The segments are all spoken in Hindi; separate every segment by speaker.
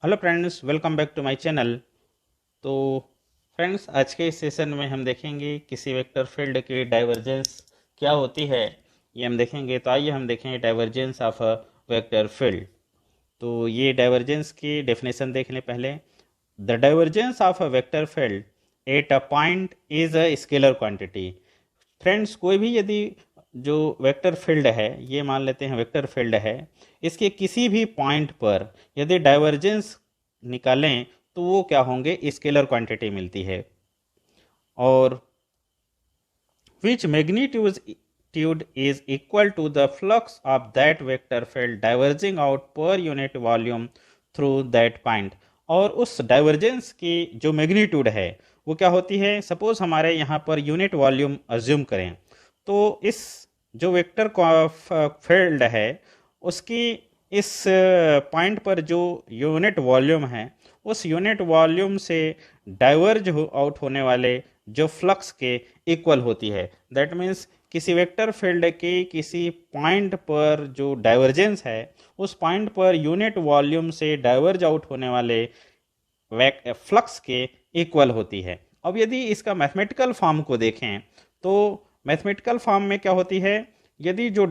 Speaker 1: Hello friends, welcome back to my channel. तो फ्रेंड्स, आज के इस सेशन में हम देखेंगे किसी वेक्टर फील्ड की डाइवर्जेंस क्या होती है, ये हम देखेंगे। तो आइए हम देखेंगे divergence of a vector field. तो ये डाइवर्जेंस की डेफिनेशन देख लें पहले। The divergence of a vector field at a point is a scalar quantity. Friends, कोई भी यदि जो वेक्टर फील्ड है, ये मान लेते हैं वेक्टर फील्ड है, इसके किसी भी पॉइंट पर यदि डाइवर्जेंस निकालें तो वो क्या होंगे, स्केलर क्वांटिटी मिलती है। और which magnitude is equal to the flux of that vector field diverging out per unit volume through that point। और उस डाइवर्जेंस की जो मैग्नीट्यूड है वो क्या होती है। सपोज हमारे यहाँ पर यूनिट वॉल्यूम अज्यूम करें, तो इस जो वेक्टर फील्ड है उसकी इस पॉइंट पर जो यूनिट वॉल्यूम है, उस यूनिट वॉल्यूम से डाइवर्ज आउट होने वाले जो फ्लक्स के इक्वल होती है। दैट मीन्स किसी वेक्टर फील्ड के किसी पॉइंट पर जो डाइवर्जेंस है, उस पॉइंट पर यूनिट वॉल्यूम से डाइवर्ज आउट होने वाले फ्लक्स के इक्वल होती है। अब यदि इसका मैथमेटिकल फॉर्म को देखें तो मैथमेटिकल फॉर्म में क्या होती है, यदि जो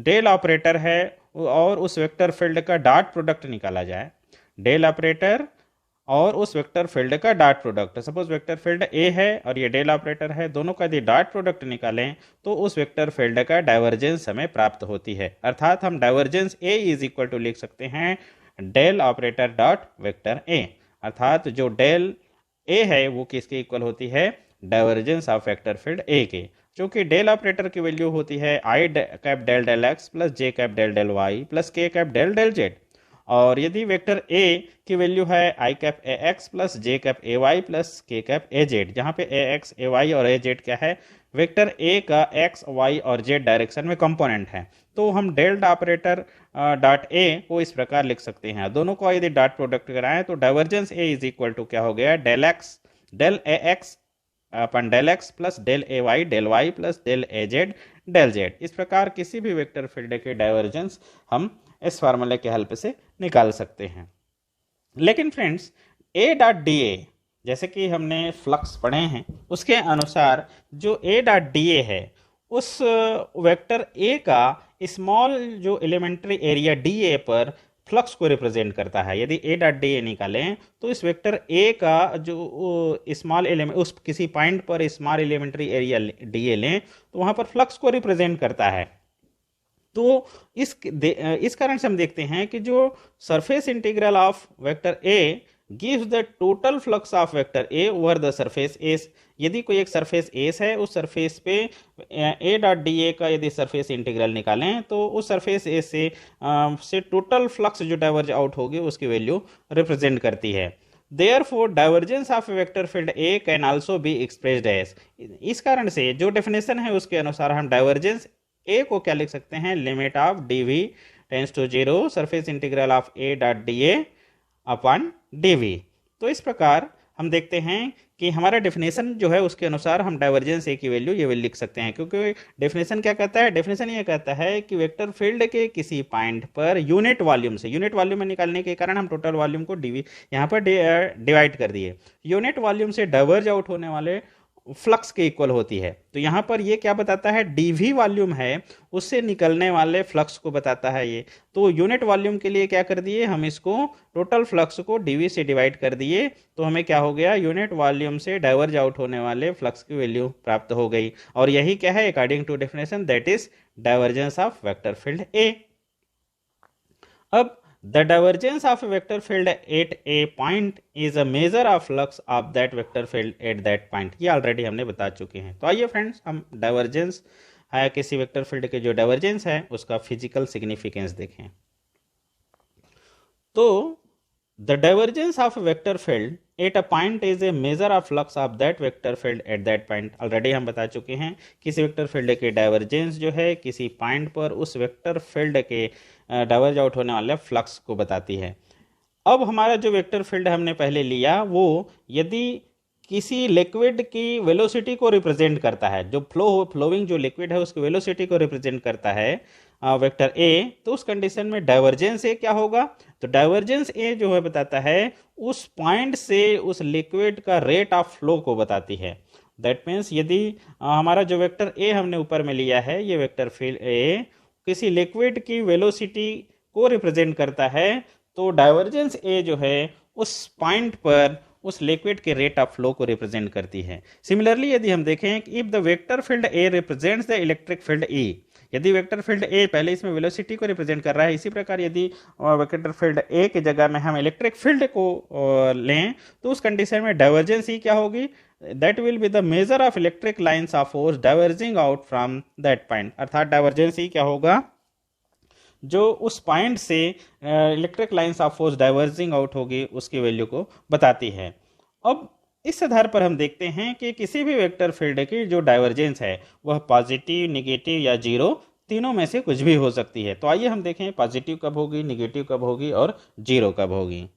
Speaker 1: डेल ऑपरेटर है और उस वेक्टर फील्ड का डॉट प्रोडक्ट निकाला जाए, डेल ऑपरेटर और उस वेक्टर फील्ड का dot product, suppose vector field A है और ये डेल ऑपरेटर है, दोनों का यदि डॉट प्रोडक्ट निकालें तो उस वेक्टर फील्ड का डाइवर्जेंस हमें प्राप्त होती है। अर्थात हम divergence A is equal to लिख सकते हैं del operator dot vector A. अर्थात जो डेल ए है वो किसके इक्वल होती है, divergence of vector field A के। क्योंकि डेल ऑपरेटर की वैल्यू होती है I cap del del X plus J cap del del Y plus K cap del del Z. और यदि वेक्टर ए की वैल्यू है I cap A X plus J cap A Y plus K cap A Z, जहाँ पे ए एक्स ए वाई और ए जेड क्या है, वेक्टर ए का एक्स वाई और जेड डायरेक्शन में कंपोनेंट है। तो हम डेल ऑपरेटर डॉट ए को इस प्रकार लिख सकते हैं। दोनों को यदि डॉट प्रोडक्ट कराएं तो divergence A is equal to क्या हो गया, del X del A X अपन del X plus del Y plus del A Z del Z. इस प्रकार किसी भी वेक्टर फील्ड के डाइवर्जेंस हम इस फार्मूले के हेल्प से निकाल सकते हैं। लेकिन फ्रेंड्स, ए डॉट डी ए, जैसे कि हमने फ्लक्स पढ़े हैं, उसके अनुसार जो ए डॉट डी ए है उस वेक्टर ए का स्मॉल जो एलिमेंट्री एरिया डी ए पर फ्लक्स को रिप्रेजेंट करता है। यदि ए डॉट डी ए निकालें तो इस वेक्टर ए का जो स्मॉल एलिमेंट, उस किसी पॉइंट पर small elementary area D A लें तो वहां पर फ्लक्स को रिप्रेजेंट करता है। तो इस कारण से हम देखते हैं कि जो surface integral of vector A gives the total flux of vector A over the surface S. यदि कोई एक सरफेस एस है, उस सरफेस पे ए डॉट डी ए का यदि सरफेस इंटीग्रल निकालें तो उस सरफेस ए से टोटल फ्लक्स जो डाइवर्ज आउट होगी उसकी वैल्यू रिप्रेजेंट करती है। Therefore, divergence of vector field A can also be expressed as। इस कारण से जो डेफिनेशन है उसके अनुसार हम डाइवर्जेंस ए को क्या लिख सकते हैं, limit of D V tends to zero surface integral of A dot D A upon D V. तो इस प्रकार हम देखते हैं कि हमारा डेफिनेशन जो है उसके अनुसार हम डाइवर्जेंस ए की वैल्यू ये लिख सकते हैं। क्योंकि डेफिनेशन क्या कहता है, डेफिनेशन ये कहता है कि वेक्टर फील्ड के किसी पॉइंट पर यूनिट वॉल्यूम से, यूनिट वॉल्यूम में निकालने के कारण हम टोटल वॉल्यूम को डीवी यहाँ पर डिवाइड कर दिए, यूनिट वॉल्यूम से डाइवर्ज आउट होने वाले फ्लक्स के इक्वल होती है। तो यहाँ पर ये क्या बताता है, डीवी वॉल्यूम है उससे निकलने वाले फ्लक्स को बताता है ये। तो यूनिट वॉल्यूम के लिए क्या कर दिए, हम इसको टोटल फ्लक्स को डीवी से डिवाइड कर दिए, तो हमें क्या हो गया, यूनिट वॉल्यूम से डाइवर्ज आउट होने वाले फ्लक्स की वैल्यू प्राप्त हो गई। और यही क्या है, according to definition that is divergence of vector field A. अब the divergence of a vector field at a point is a measure of flux of that vector field at that point। ये ऑलरेडी हमने बता चुके हैं। तो आइए फ्रेंड्स, हम डाइवर्जेंस है किसी वेक्टर फील्ड के जो डाइवर्जेंस है उसका फिजिकल सिग्निफिकेंस देखें। तो the divergence of vector field at a point is a measure of flux of that vector field at that point. Already हम बता चुके हैं किसी वेक्टर फील्ड के डाइवर्जेंस जो है किसी पॉइंट पर उस वेक्टर फील्ड के डाइवर्ज आउट होने वाले फ्लक्स को बताती है। अब हमारा जो वेक्टर फील्ड हमने पहले लिया वो यदि किसी लिक्विड की वेलोसिटी को रिप्रेजेंट करता है, जो फ्लोइंग जो लिक्विड है उसकी वेलोसिटी को रिप्रेजेंट करता है, वेक्टर ए, तो उस कंडीशन में डाइवर्जेंस ए क्या होगा? तो डाइवर्जेंस ए जो है बताता है उस पॉइंट से उस लिक्विड का रेट ऑफ फ्लो को बताती है। दैट मीन्स यदि हमारा जो वेक्टर ए हमने ऊपर में लिया है, ये वेक्टर फील्ड ए किसी लिक्विड की वेलोसिटी को रिप्रेजेंट करता है, तो डाइवर्जेंस ए जो है उस पॉइंट पर उस लिक्विड के रेट ऑफ फ्लो को रिप्रेजेंट करती है। सिमिलरली यदि हम देखें कि if the vector field A represents the electric field E, यदि वेक्टर फील्ड ए पहले इसमें वेलोसिटी को रिप्रेजेंट कर रहा है, इसी प्रकार यदि वेक्टर फील्ड ए की जगह में हम इलेक्ट्रिक फील्ड को लें, तो उस कंडीशन में डाइवर्जेंस ई क्या होगी? That will be the measure of electric lines of force diverging out from that point. अर्थात डाइवर्जेंस ई क्या होगा? जो उस पॉइंट से electric lines of force diverging out होगी उसकी वैल्यू को बताती है। अब इस आधार पर हम देखते हैं कि किसी भी वेक्टर फील्ड की जो डाइवर्जेंस है वह पॉजिटिव, निगेटिव या जीरो, तीनों में से कुछ भी हो सकती है। तो आइए हम देखें पॉजिटिव कब होगी, निगेटिव कब होगी और जीरो कब होगी।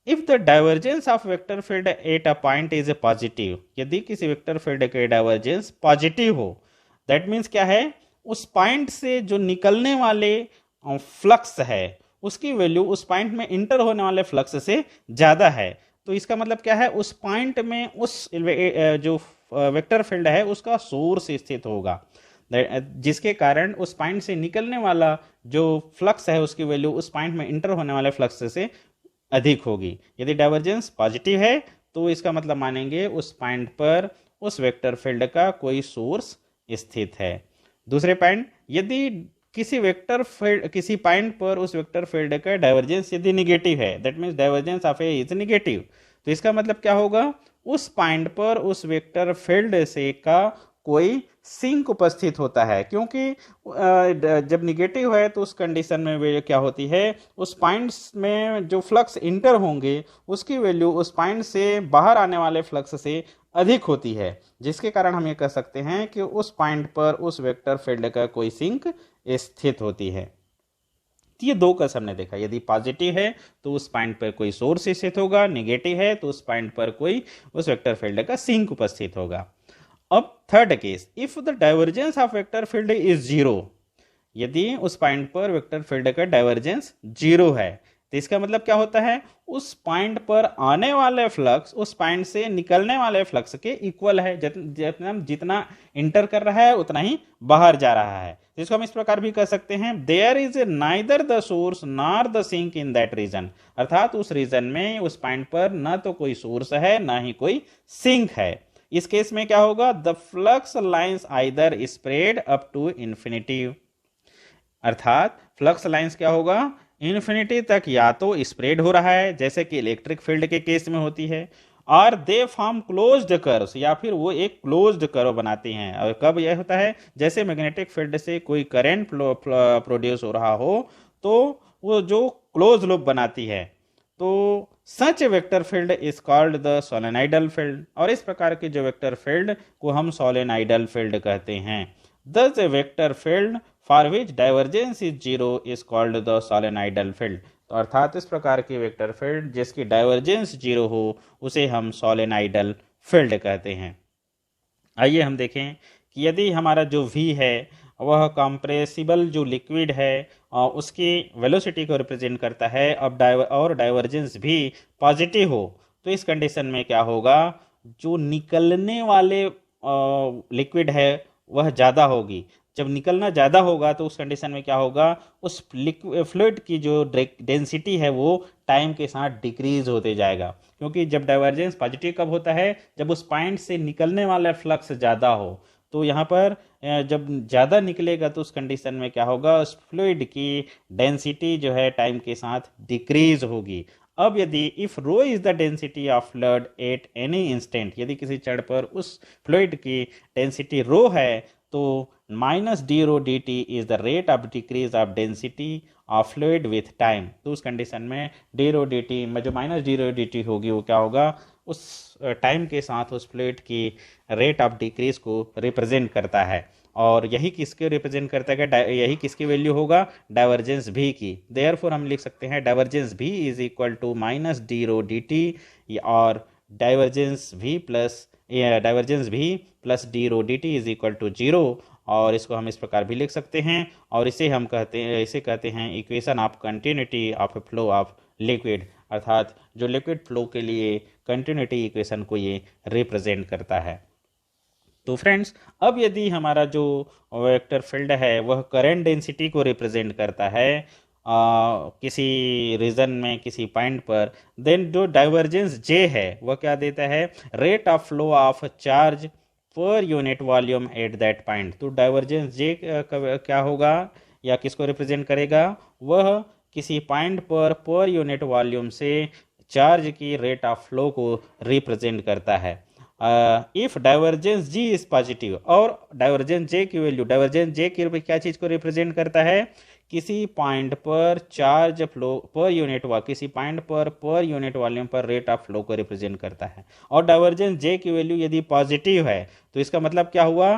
Speaker 1: If the divergence of vector field at a point is a positive, यदि किसी वेक्टर फील्ड के डाइवर्जेंस पॉजिटिव हो, दैट मीन्स क्या है? उस पॉइंट से जो निकलने वाले फ्लक्स है उसकी वैल्यू उस पॉइंट में इंटर होने वाले फ्लक्स से ज्यादा है। तो इसका मतलब क्या है? उस पॉइंट में उस जो वेक्टर फील्ड है उसका सोर्स स्थित होगा, जिसके कारण उस पॉइंट से निकलने वाला जो फ्लक्स है उसकी वैल्यू उस पॉइंट में इंटर होने वाले फ्लक्स से अधिक होगी। यदि डाइवर्जेंस पॉजिटिव है तो इसका मतलब मानेंगे उस पॉइंट पर उस वेक्टर फील्ड का कोई सोर्स स्थित है। दूसरे पॉइंट, यदि किसी वेक्टर फील्ड किसी पॉइंट पर उस वेक्टर फील्ड का डाइवर्जेंस यदि निगेटिव है, that means divergence of A is negative, तो इसका मतलब क्या होगा? उस पॉइंट पर उस वेक्टर फील्ड से का कोई सिंक उपस्थित होता है, क्योंकि जब निगेटिव है तो उस कंडीशन में वे क्या होती है? उस पॉइंट्स में जो फ्लक्स इंटर होंगे उसकी वैल्यू उस पॉइंट से बाहर आने वाले फ्लक्स से अधिक होती है, जिसके कारण हम ये कह सकते हैं कि उस पॉइंट पर उस वेक्टर फील्ड का कोई सिंक स्थित होती है। तो ये दो केस हमने देखा, यदि पॉजिटिव है तो उस पॉइंट पर कोई सोर्स स्थित होगा, निगेटिव है तो उस पॉइंट पर कोई उस वेक्टर फील्ड का सिंक उपस्थित होगा। अब third case, if the divergence of vector field is zero, यदि उस पॉइंट पर वेक्टर फील्ड का डाइवर्जेंस जीरो है, तो इसका मतलब क्या होता है? उस पॉइंट पर आने वाले फ्लक्स उस पॉइंट से निकलने वाले फ्लक्स के इक्वल है, जितना इंटर कर रहा है उतना ही बाहर जा रहा है। जिसको हम इस प्रकार भी कह सकते हैं, there is neither the source nor the sink in that region, अर्थात उस रीजन में उस पॉइंट पर न तो कोई सोर्स है ना ही कोई सिंक है। इस केस में क्या होगा? The flux lines either spread up to infinity, अर्थात फ्लक्स लाइंस क्या होगा? इन्फिनिटी तक या तो स्प्रेड हो रहा है, जैसे कि इलेक्ट्रिक फील्ड के केस में होती है, और दे फॉर्म क्लोज्ड कर्व्स, या फिर वो एक क्लोज्ड कर्व बनाती हैं। और कब यह होता है? जैसे मैग्नेटिक फील्ड से कोई करंट प्रोड्यूस हो रहा हो तो वो जो क्लोज लूप बनाती है, तो such vector field is called the solenoidal field, और इस प्रकार के जो वेक्टर फील्ड को हम सोलेनोइडल फील्ड कहते हैं। Thus a vector field for which divergence is zero is called the solenoidal field, तो अर्थात इस प्रकार की वेक्टर फील्ड जिसकी डाइवर्जेंस जीरो हो उसे हम सोलेनोइडल फील्ड कहते हैं। आइए हम देखें कि यदि हमारा जो V है वह कंप्रेसिबल जो लिक्विड है उसकी वेलोसिटी को रिप्रेजेंट करता है, अब डाइवर्जेंस भी पॉजिटिव हो, तो इस कंडीशन में क्या होगा? जो निकलने वाले लिक्विड है वह ज़्यादा होगी। जब निकलना ज़्यादा होगा तो उस कंडीशन में क्या होगा? उस फ्लूइड की जो डेंसिटी है वो टाइम के साथ डिक्रीज होते जाएगा, क्योंकि जब डाइवर्जेंस पॉजिटिव कब होता है? जब उस पॉइंट से निकलने वाला फ्लक्स ज़्यादा हो। तो यहाँ पर जब ज़्यादा निकलेगा तो उस कंडीशन में क्या होगा? उस फ्लूइड की डेंसिटी जो है टाइम के साथ डिक्रीज होगी। अब यदि if rho is the density of fluid at any instant, यदि किसी क्षण पर उस फ्लूइड की डेंसिटी रो है तो minus D rho D T is the rate of decrease of density of fluid with time, तो उस कंडीशन में डी रो डी टी में जो minus D rho D T होगी वो क्या होगा? उस टाइम के साथ उस फ्लूइड की रेट ऑफ डिक्रीज को रिप्रेजेंट करता है। और यही किसके रिप्रेजेंट करता है? यही किसकी वैल्यू होगा? डाइवर्जेंस भी की। देयरफॉर हम लिख सकते हैं डाइवर्जेंस भी is equal to minus D rho D T, और डाइवर्जेंस भी plus D rho D T is equal to zero, और इसको हम इस प्रकार भी लिख सकते हैं, और इसे कहते हैं equation of continuity of flow of liquid, अर्थात जो लिक्विड फ्लो के लिए कंटिन्यूटी इक्वेशन को ये रिप्रेजेंट करता है। तो फ्रेंड्स, अब यदि हमारा जो वेक्टर फील्ड है वह करंट डेंसिटी को रिप्रेजेंट करता है किसी रीजन में, किसी पॉइंट पर, देन जो डाइवर्जेंस जे है वह क्या देता है, rate of flow of charge पर unit volume at that point. तो डाइवर्जेंस जे क्या होगा या किसको रिप्रेजेंट करेगा, वह किसी पॉइंट पर यूनिट वॉल्यूम से चार्ज की रेट ऑफ फ्लो को रिप्रेजेंट करता है। If divergence G is positive, और डाइवर्जेंस जे की वैल्यू, डाइवर्जेंस जे की क्या चीज को रिप्रेजेंट करता है, किसी पॉइंट पर चार्ज फ्लो पर यूनिट किसी पॉइंट पर यूनिट वॉल्यूम पर रेट ऑफ फ्लो को रिप्रेजेंट करता है। और डाइवर्जेंस जे की वैल्यू यदि पॉजिटिव है तो इसका मतलब क्या हुआ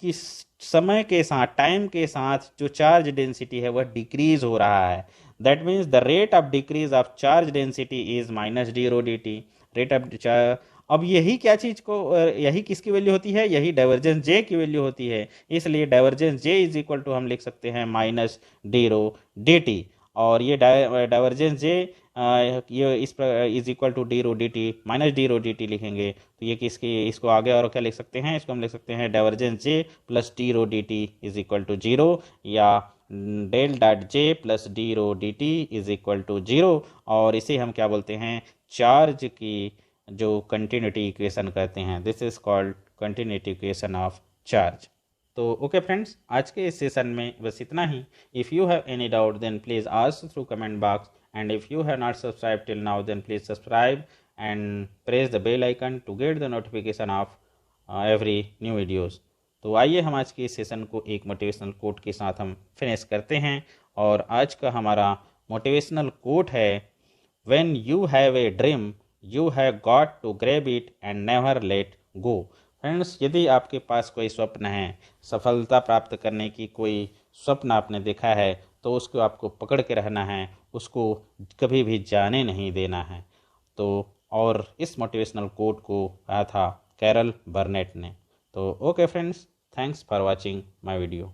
Speaker 1: कि समय के साथ, टाइम के साथ जो चार्ज डेंसिटी है वह डिक्रीज हो रहा है। That means the rate of decrease of charge density is minus D rho D T, rate of. अब यही क्या चीज को, यही किसकी वैल्यू होती है, यही डाइवर्जेंस जे की वैल्यू होती है। इसलिए divergence J is equal to हम लिख सकते हैं minus D rho D T, और ये डाइवर्जेंस जे ये is equal to D rho D T, minus D rho D T लिखेंगे तो ये किसकी, इसको आगे और क्या लिख सकते हैं, इसको हम लिख सकते हैं divergence J plus D rho D T is equal to zero, या del dot J plus D rho D T is equal to zero. और इसे हम क्या बोलते हैं, चार्ज की जो कंटिन्यूटी इक्वेशन कहते हैं। This is called continuity equation of charge. तो ओके फ्रेंड्स, आज के इस सेशन में बस इतना ही। If you have any doubt then please ask through comment box, and if you have not subscribe till now then please subscribe and press the bell icon to get the notification of every new videos. तो आइए हम आज के इस सेशन को एक मोटिवेशनल कोट के साथ हम फिनिश करते हैं। और आज का हमारा मोटिवेशनल कोट है, when you have a dream you have got to grab it and never let go. Friends, यदि आपके पास कोई स्वप्न है, सफलता प्राप्त करने की कोई स्वप्न आपने देखा है, तो उसको आपको पकड़ के रहना है, उसको कभी भी जाने नहीं देना है। तो और इस मोटिवेशनल कोट को कहा था कैरल बर्नेट ने। तो okay friends, thanks for watching my video.